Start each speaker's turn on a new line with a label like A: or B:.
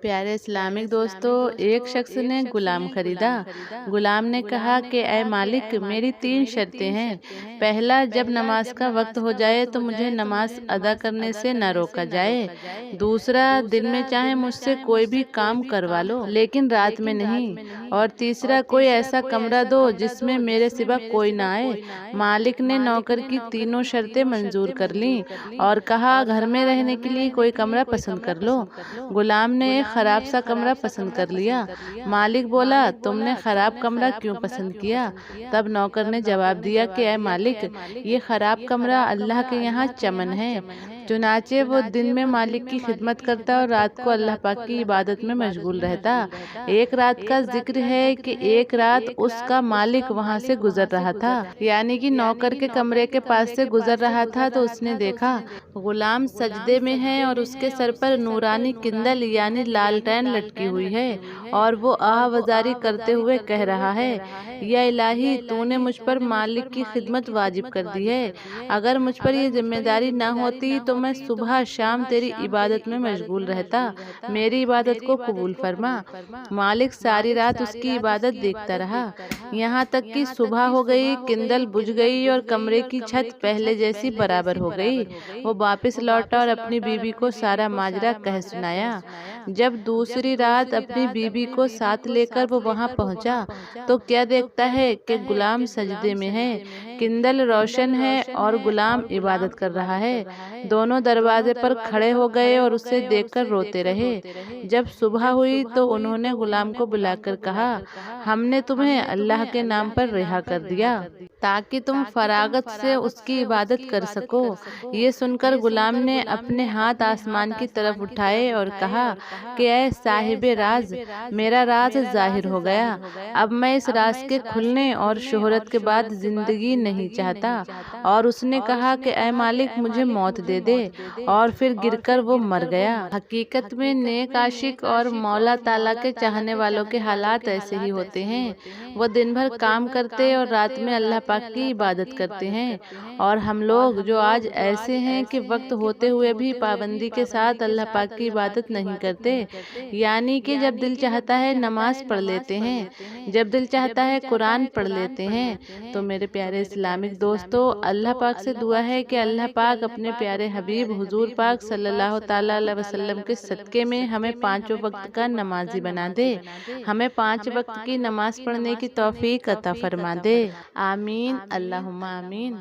A: प्यारे इस्लामिक दोस्तों, एक शख्स ने गुलाम खरीदा। गुलाम ने कहा कि ऐ मालिक, मेरी 3 शर्तें हैं। पहला, जब नमाज का वक्त हो जाए तो मुझे नमाज अदा करने से न रोका जाए। दूसरा, दिन में चाहे मुझसे कोई भी काम करवा लो, लेकिन रात में नहीं। और तीसरा, कोई ऐसा कमरा दो जिसमें मेरे सिवा कोई ना आए। मालिक ने नौकर की तीनों शर्तें मंजूर कर लीं और कहा, घर में रहने के लिए कोई कमरा पसंद कर लो। गुलाम ने एक खराब सा कमरा पसंद कर लिया। मालिक बोला, तुमने खराब कमरा क्यों पसंद किया? तब नौकर ने जवाब दिया कि ऐ मालिक, ये खराब कमरा अल्लाह के यहाँ चमन है। चुनाचे वो दिन में मालिक की खिदमत करता और रात को अल्लाह पाक की इबादत में मशगूल रहता। एक रात का जिक्र है कि एक रात उसका मालिक वहाँ से गुजर रहा था, यानी कि नौकर के कमरे के पास से गुजर रहा था, तो उसने देखा गुलाम सजदे में है और उसके सर पर नूरानी किंदल यानी लालटेन लटकी हुई है और वो आहवजारी करते हुए कह रहा है, या इलाही, तूने मुझ पर मालिक की खिदमत वाजिब कर दी है। अगर मुझ पर ये जिम्मेदारी न होती तो मैं सुबह शाम तेरी इबादत में मशगूल रहता। मेरी इबादत को कबूल फरमा। मालिक सारी रात उसकी इबादत देखता रहा, यहाँ तक कि सुबह हो गई, किंदल बुझ गई और कमरे की छत पहले जैसी बराबर हो गई। वो वापस लौटा और अपनी बीवी को सारा माजरा कह सुनाया। जब दूसरी रात अपनी बीवी को साथ लेकर वो वहां पहुंचा तो क्या देखता है कि गुलाम सजदे में है, किंदल रोशन है और गुलाम इबादत कर रहा है। दोनों दरवाजे पर खड़े हो गए और उसे देखकर रोते रहे। जब सुबह हुई तो उन्होंने गुलाम को बुलाकर कहा, हमने तुम्हें अल्लाह के नाम पर रिहा कर दिया ताकि तुम फरागत से उसकी इबादत कर सको। ये सुनकर गुलाम ने अपने हाथ आसमान की तरफ उठाए और कहा कि ऐ साहिबे राज, मेरा राज जाहिर हो गया। अब मैं इस राज के खुलने और शोहरत के बाद जिंदगी नहीं चाहता। और उसने कहा कि ऐ मालिक, मुझे मौत दे दे। और फिर गिरकर वो मर गया। हकीकत में नेक आशिक और मौला ताला के चाहने वालों के हालात ऐसे ही होते हैं। वो दिन भर काम करते और रात में अल्लाह पाक की इबादत करते हैं। और हम लोग जो आज ऐसे हैं कि वक्त होते हुए भी पाबंदी के साथ अल्लाह पाक की इबादत नहीं करते, यानी कि जब दिल चाहता है नमाज पढ़ लेते हैं, जब दिल चाहता है कुरान पढ़ लेते हैं। तो मेरे प्यारे इस्लामिक दोस्तों, अल्लाह पाक से दुआ है कि अल्लाह पाक अपने प्यारे हबीब हुजूर पाक सल्लल्लाहु ताला अलैहि वसल्लम के सदक़े में हमें 5 वक्त का नमाजी बना दे, हमें 5 वक्त की नमाज पढ़ने की तौफीक अता फरमा दे। आमीन, अल्लाहुम्मा आमीन।